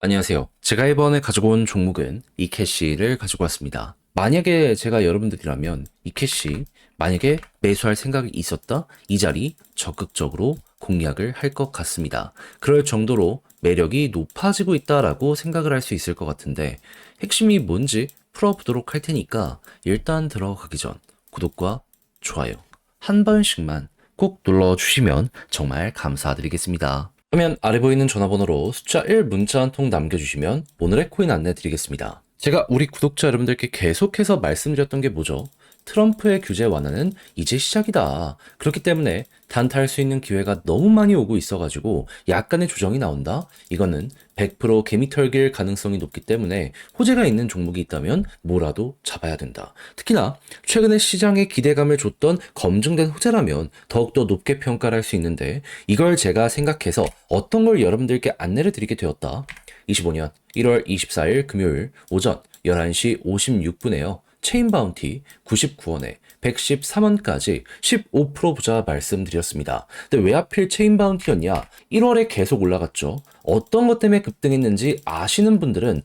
안녕하세요. 제가 이번에 가지고 온 종목은 이캐시를 가지고 왔습니다. 만약에 제가 여러분들이라면 이캐시 만약에 매수할 생각이 있었다? 이 자리 적극적으로 공략을 할 것 같습니다. 그럴 정도로 매력이 높아지고 있다라고 생각을 할 수 있을 것 같은데 핵심이 뭔지 풀어보도록 할 테니까 일단 들어가기 전 구독과 좋아요 한 번씩만 꼭 눌러주시면 정말 감사드리겠습니다. 화면 아래 보이는 전화번호로 숫자 1 문자 한 통 남겨주시면 오늘의 코인 안내 드리겠습니다. 제가 우리 구독자 여러분들께 계속해서 말씀드렸던 게 뭐죠? 트럼프의 규제 완화는 이제 시작이다. 그렇기 때문에 단타할 수 있는 기회가 너무 많이 오고 있어가지고 약간의 조정이 나온다? 이거는 100% 개미 털길 가능성이 높기 때문에 호재가 있는 종목이 있다면 뭐라도 잡아야 된다. 특히나 최근에 시장에 기대감을 줬던 검증된 호재라면 더욱더 높게 평가를 할 수 있는데 이걸 제가 생각해서 어떤 걸 여러분들께 안내를 드리게 되었다. 25년 1월 24일 금요일 오전 11시 56분에요. 체인 바운티 99원에 113원까지 15% 부자 말씀드렸습니다. 근데 왜 하필 체인 바운티였냐? 1월에 계속 올라갔죠. 어떤 것 때문에 급등했는지 아시는 분들은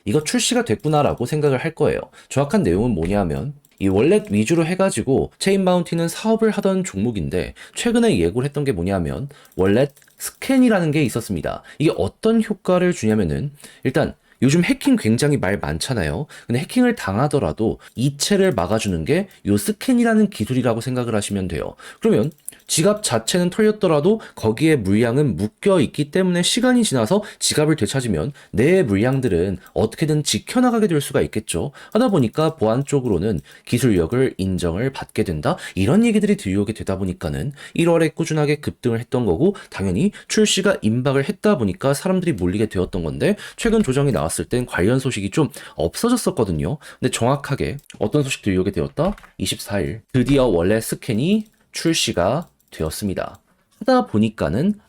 이거 출시가 됐구나라고 생각을 할 거예요. 정확한 내용은 뭐냐면 이 월렛 위주로 해가지고 체인 바운티는 사업을 하던 종목인데 최근에 예고를 했던 게 뭐냐면 월렛 스캔이라는 게 있었습니다. 이게 어떤 효과를 주냐면은 일단 요즘 해킹 굉장히 말 많잖아요. 근데 해킹을 당하더라도 이체를 막아주는 게 요 스캔이라는 기술이라고 생각을 하시면 돼요. 그러면 지갑 자체는 털렸더라도 거기에 물량은 묶여 있기 때문에 시간이 지나서 지갑을 되찾으면 내 물량들은 어떻게든 지켜나가게 될 수가 있겠죠. 하다 보니까 보안 쪽으로는 기술력을 인정을 받게 된다. 이런 얘기들이 들려오게 되다 보니까는 1월에 꾸준하게 급등을 했던 거고 당연히 출시가 임박을 했다 보니까 사람들이 몰리게 되었던 건데 최근 조정이 나왔을 땐 관련 소식이 좀 없어졌었거든요. 근데 정확하게 어떤 소식 들려오게 되었다? 24일 드디어 원래 스캔이 출시가 되었습니다. 하다 보니까는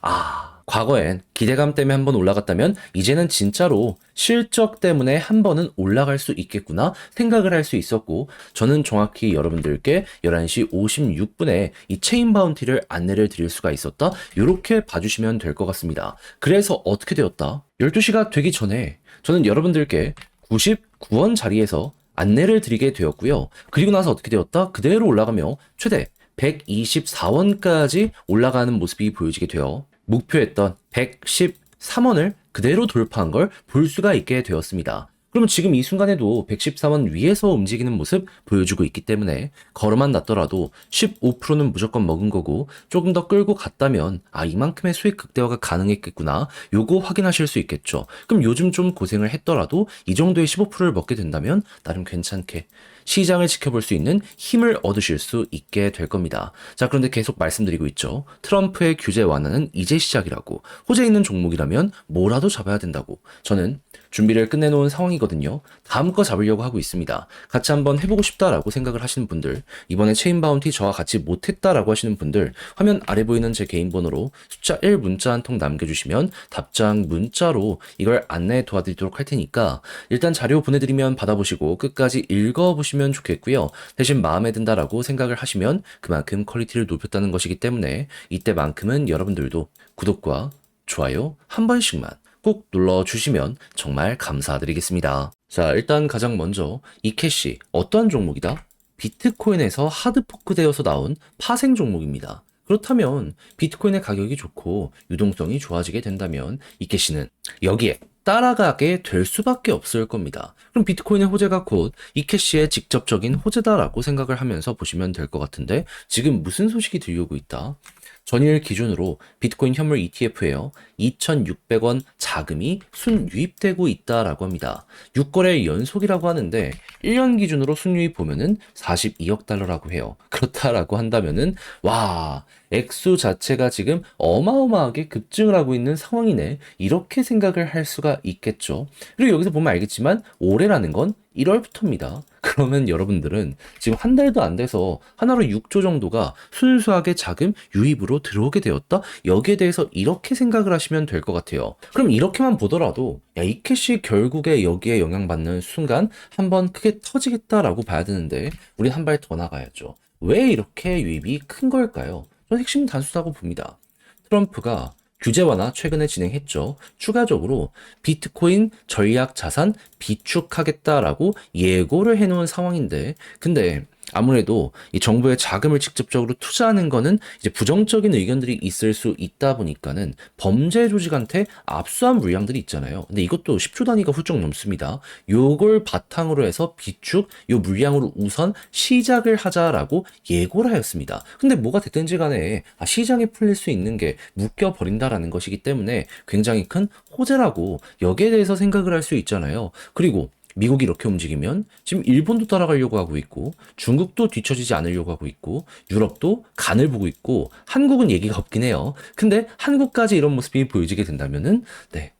과거엔 기대감 때문에 한번 올라갔다면 이제는 진짜로 실적 때문에 한 번은 올라갈 수 있겠구나 생각을 할 수 있었고 저는 정확히 여러분들께 11시 56분에 이 체인 바운티를 안내를 드릴 수가 있었다. 이렇게 봐주시면 될 것 같습니다. 그래서 어떻게 되었다? 12시가 되기 전에 저는 여러분들께 99원 자리에서 안내를 드리게 되었고요. 그리고 나서 어떻게 되었다? 그대로 올라가며 최대 124원까지 올라가는 모습이 보여지게 되어 목표했던 113원을 그대로 돌파한 걸 볼 수가 있게 되었습니다. 그러면 지금 이 순간에도 114원 위에서 움직이는 모습 보여주고 있기 때문에 걸어만 놨더라도 15%는 무조건 먹은 거고 조금 더 끌고 갔다면 이만큼의 수익 극대화가 가능했겠구나 요거 확인하실 수 있겠죠. 그럼 요즘 좀 고생을 했더라도 이 정도의 15%를 먹게 된다면 나름 괜찮게 시장을 지켜볼 수 있는 힘을 얻으실 수 있게 될 겁니다. 자, 그런데 계속 말씀드리고 있죠. 트럼프의 규제 완화는 이제 시작이라고. 호재 있는 종목이라면 뭐라도 잡아야 된다고. 저는 준비를 끝내놓은 상황이거든요. 다음 거 잡으려고 하고 있습니다. 같이 한번 해보고 싶다라고 생각을 하시는 분들, 이번에 체인 바운티 저와 같이 못했다라고 하시는 분들, 화면 아래 보이는 제 개인 번호로 숫자 1 문자 한 통 남겨주시면 답장 문자로 이걸 안내해 도와드리도록 할 테니까 일단 자료 보내드리면 받아보시고 끝까지 읽어보시면 좋겠고요. 대신 마음에 든다라고 생각을 하시면 그만큼 퀄리티를 높였다는 것이기 때문에 이때만큼은 여러분들도 구독과 좋아요 한 번씩만 꼭 눌러주시면 정말 감사드리겠습니다. 자, 일단 가장 먼저 이캐시 어떠한 종목이다? 비트코인에서 하드포크 되어서 나온 파생 종목입니다. 그렇다면 비트코인의 가격이 좋고 유동성이 좋아지게 된다면 이캐시는 여기에 따라가게 될 수밖에 없을 겁니다. 그럼 비트코인의 호재가 곧 이캐시의 직접적인 호재다라고 생각을 하면서 보시면 될 것 같은데 지금 무슨 소식이 들려오고 있다? 전일 기준으로 비트코인 현물 ETF에요. 2,600원 자금이 순유입되고 있다라고 합니다. 6거래 연속이라고 하는데 1년 기준으로 순유입 보면은 42억 달러라고 해요. 그렇다라고 한다면은 액수 자체가 지금 어마어마하게 급증을 하고 있는 상황이네. 이렇게 생각을 할 수가 있겠죠. 그리고 여기서 보면 알겠지만 올해라는 건 1월부터입니다. 그러면 여러분들은 지금 한 달도 안 돼서 하나로 6조 정도가 순수하게 자금 유입으로 들어오게 되었다? 여기에 대해서 이렇게 생각을 하시면 될 것 같아요. 그럼 이렇게만 보더라도 이 캐시 결국에 여기에 영향받는 순간 한번 크게 터지겠다라고 봐야 되는데 우린 한 발 더 나가야죠. 왜 이렇게 유입이 큰 걸까요? 저는 핵심 단수라고 봅니다. 트럼프가 규제 완화 최근에 진행했죠. 추가적으로 비트코인 전략 자산 비축하겠다라고 예고를 해놓은 상황인데, 근데 아무래도 이 정부의 자금을 직접적으로 투자하는 거는 이제 부정적인 의견들이 있을 수 있다 보니까는 범죄 조직한테 압수한 물량들이 있잖아요. 근데 이것도 10조 단위가 훌쩍 넘습니다. 요걸 바탕으로 해서 비축, 요 물량으로 우선 시작을 하자라고 예고를 하였습니다. 근데 뭐가 됐든지 간에 시장에 풀릴 수 있는 게 묶여버린다라는 것이기 때문에 굉장히 큰 호재라고 여기에 대해서 생각을 할 수 있잖아요. 그리고 미국이 이렇게 움직이면 지금 일본도 따라가려고 하고 있고 중국도 뒤처지지 않으려고 하고 있고 유럽도 간을 보고 있고 한국은 얘기가 없긴 해요. 근데 한국까지 이런 모습이 보여지게 된다면은 네.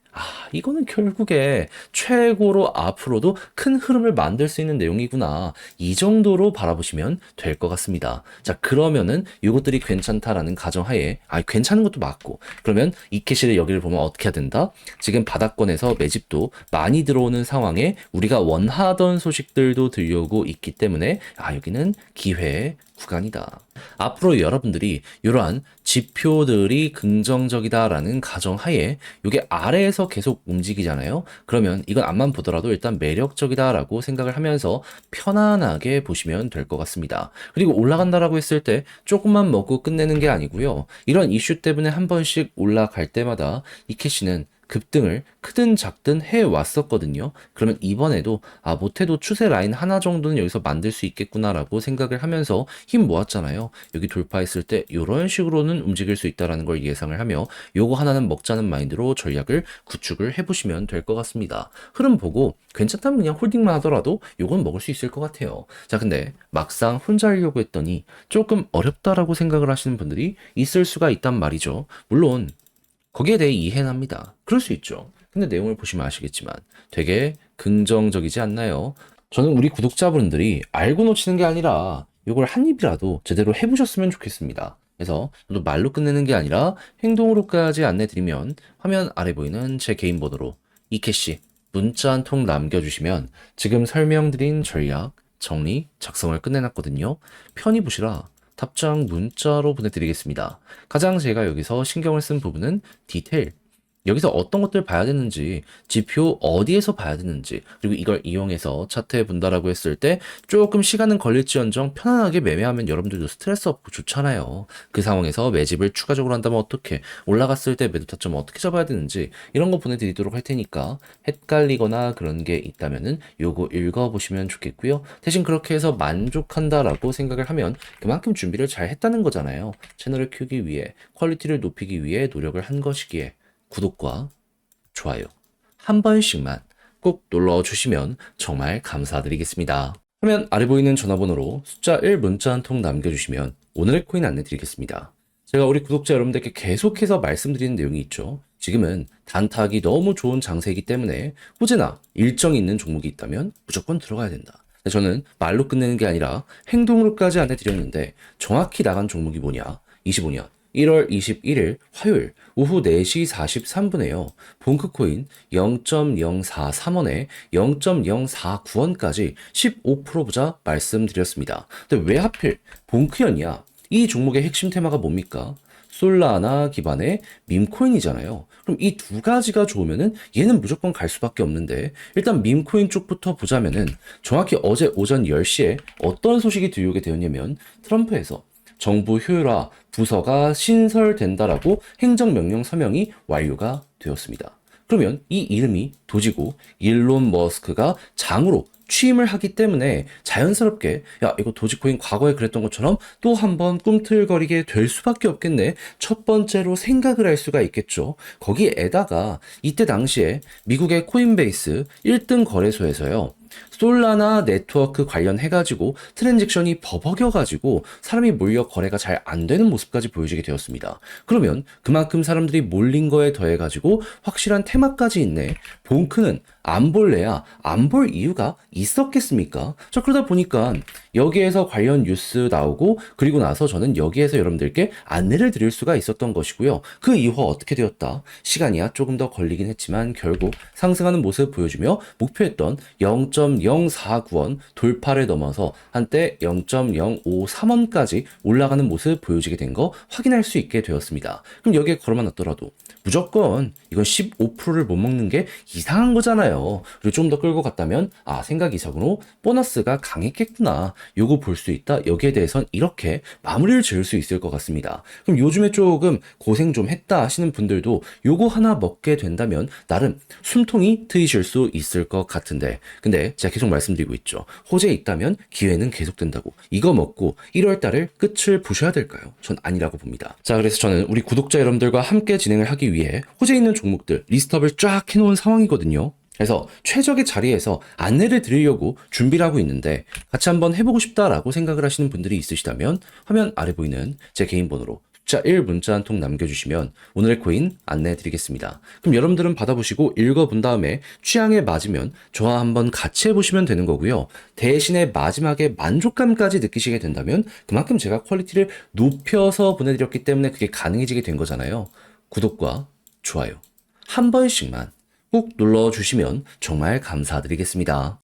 이거는 결국에 최고로 앞으로도 큰 흐름을 만들 수 있는 내용이구나. 이 정도로 바라보시면 될 것 같습니다. 자, 그러면은 이것들이 괜찮다라는 가정하에, 괜찮은 것도 맞고, 그러면 이캐시를 여기를 보면 어떻게 해야 된다? 지금 바닥권에서 매집도 많이 들어오는 상황에 우리가 원하던 소식들도 들려오고 있기 때문에, 여기는 기회의 구간이다. 앞으로 여러분들이 이러한 지표들이 긍정적이다라는 가정하에 이게 아래에서 계속 움직이잖아요. 그러면 이건 앞만 보더라도 일단 매력적이다라고 생각을 하면서 편안하게 보시면 될 것 같습니다. 그리고 올라간다라고 했을 때 조금만 먹고 끝내는 게 아니고요. 이런 이슈 때문에 한 번씩 올라갈 때마다 이 캐시는 급등을 크든 작든 해왔었거든요. 그러면 이번에도 못해도 추세 라인 하나 정도는 여기서 만들 수 있겠구나라고 생각을 하면서 힘 모았잖아요. 여기 돌파했을 때 이런 식으로는 움직일 수 있다라는 걸 예상을 하며 요거 하나는 먹자는 마인드로 전략을 구축을 해보시면 될 것 같습니다. 흐름 보고 괜찮다면 그냥 홀딩만 하더라도 요건 먹을 수 있을 것 같아요. 자, 근데 막상 혼자 하려고 했더니 조금 어렵다라고 생각을 하시는 분들이 있을 수가 있단 말이죠. 물론 거기에 대해 이해는 합니다. 그럴 수 있죠. 근데 내용을 보시면 아시겠지만 되게 긍정적이지 않나요? 저는 우리 구독자분들이 알고 놓치는 게 아니라 이걸 한 입이라도 제대로 해보셨으면 좋겠습니다. 그래서 저도 말로 끝내는 게 아니라 행동으로까지 안내드리면 화면 아래 보이는 제 개인 번호로 이캐시 문자 한 통 남겨주시면 지금 설명드린 전략, 정리, 작성을 끝내놨거든요. 편히 보시라 답장 문자로 보내드리겠습니다. 가장 제가 여기서 신경을 쓴 부분은 디테일. 여기서 어떤 것들 봐야 되는지, 지표 어디에서 봐야 되는지, 그리고 이걸 이용해서 차트해 본다라고 했을 때 조금 시간은 걸릴지언정 편안하게 매매하면 여러분들도 스트레스 없고 좋잖아요. 그 상황에서 매집을 추가적으로 한다면 어떻게, 올라갔을 때 매도 타점을 어떻게 잡아야 되는지 이런 거 보내드리도록 할 테니까 헷갈리거나 그런 게 있다면은 요거 읽어보시면 좋겠고요. 대신 그렇게 해서 만족한다라고 생각을 하면 그만큼 준비를 잘 했다는 거잖아요. 채널을 키우기 위해, 퀄리티를 높이기 위해 노력을 한 것이기에 구독과 좋아요 한 번씩만 꼭 눌러주시면 정말 감사드리겠습니다. 화면 아래 보이는 전화번호로 숫자 1 문자 한 통 남겨주시면 오늘의 코인 안내드리겠습니다. 제가 우리 구독자 여러분들께 계속해서 말씀드리는 내용이 있죠. 지금은 단타하기 너무 좋은 장세이기 때문에 호재나 일정이 있는 종목이 있다면 무조건 들어가야 된다. 저는 말로 끝내는 게 아니라 행동으로까지 안내드렸는데 정확히 나간 종목이 뭐냐? 25년 1월 21일 화요일 오후 4시 43분에요. 본크코인 0.043원에 0.049원까지 15% 보자 말씀드렸습니다. 근데 왜 하필 본크연이야? 이 종목의 핵심 테마가 뭡니까? 솔라나 기반의 밈코인이잖아요. 그럼 이 두 가지가 좋으면은 얘는 무조건 갈 수밖에 없는데 일단 밈코인 쪽부터 보자면은 정확히 어제 오전 10시에 어떤 소식이 들려오게 되었냐면 트럼프에서 정부 효율화 부서가 신설된다라고 행정명령 서명이 완료가 되었습니다. 그러면 이 이름이 도지고 일론 머스크가 장으로 취임을 하기 때문에 자연스럽게 이거 도지코인 과거에 그랬던 것처럼 또 한번 꿈틀거리게 될 수밖에 없겠네. 첫 번째로 생각을 할 수가 있겠죠. 거기에다가 이때 당시에 미국의 코인베이스 1등 거래소에서요. 솔라나 네트워크 관련해가지고 트랜잭션이 버벅여가지고 사람이 몰려 거래가 잘 안 되는 모습까지 보여지게 되었습니다. 그러면 그만큼 사람들이 몰린 거에 더해가지고 확실한 테마까지 있네. 본크는 안 볼래야 안 볼 이유가 있었겠습니까? 자, 그러다 보니까 여기에서 관련 뉴스 나오고 그리고 나서 저는 여기에서 여러분들께 안내를 드릴 수가 있었던 것이고요. 그 이후가 어떻게 되었다? 시간이야 조금 더 걸리긴 했지만 결국 상승하는 모습 보여주며 목표했던 0. 0.049원 돌파를 넘어서 한때 0.053원까지 올라가는 모습 보여지게 된 거 확인할 수 있게 되었습니다. 그럼 여기에 걸어만 놨더라도 무조건 이건 15%를 못 먹는 게 이상한 거잖아요. 그리고 좀 더 끌고 갔다면 생각 이상으로 보너스가 강했겠구나. 요거 볼 수 있다. 여기에 대해선 이렇게 마무리를 지을 수 있을 것 같습니다. 그럼 요즘에 조금 고생 좀 했다 하시는 분들도 요거 하나 먹게 된다면 나름 숨통이 트이실 수 있을 것 같은데, 근데 제가 계속 말씀드리고 있죠. 호재 있다면 기회는 계속된다고. 이거 먹고 1월 달을 끝을 보셔야 될까요? 전 아니라고 봅니다. 자, 그래서 저는 우리 구독자 여러분들과 함께 진행을 하기 위해 호재 있는 종목들 리스트업을 쫙 해놓은 상황이거든요. 그래서 최적의 자리에서 안내를 드리려고 준비를 하고 있는데 같이 한번 해보고 싶다라고 생각을 하시는 분들이 있으시다면 화면 아래 보이는 제 개인 번호로 숫자 1 문자 한 통 남겨주시면 오늘의 코인 안내해 드리겠습니다. 그럼 여러분들은 받아보시고 읽어본 다음에 취향에 맞으면 저와 한번 같이 해보시면 되는 거고요. 대신에 마지막에 만족감까지 느끼시게 된다면 그만큼 제가 퀄리티를 높여서 보내드렸기 때문에 그게 가능해지게 된 거잖아요. 구독과 좋아요 한 번씩만 꼭 눌러주시면 정말 감사드리겠습니다.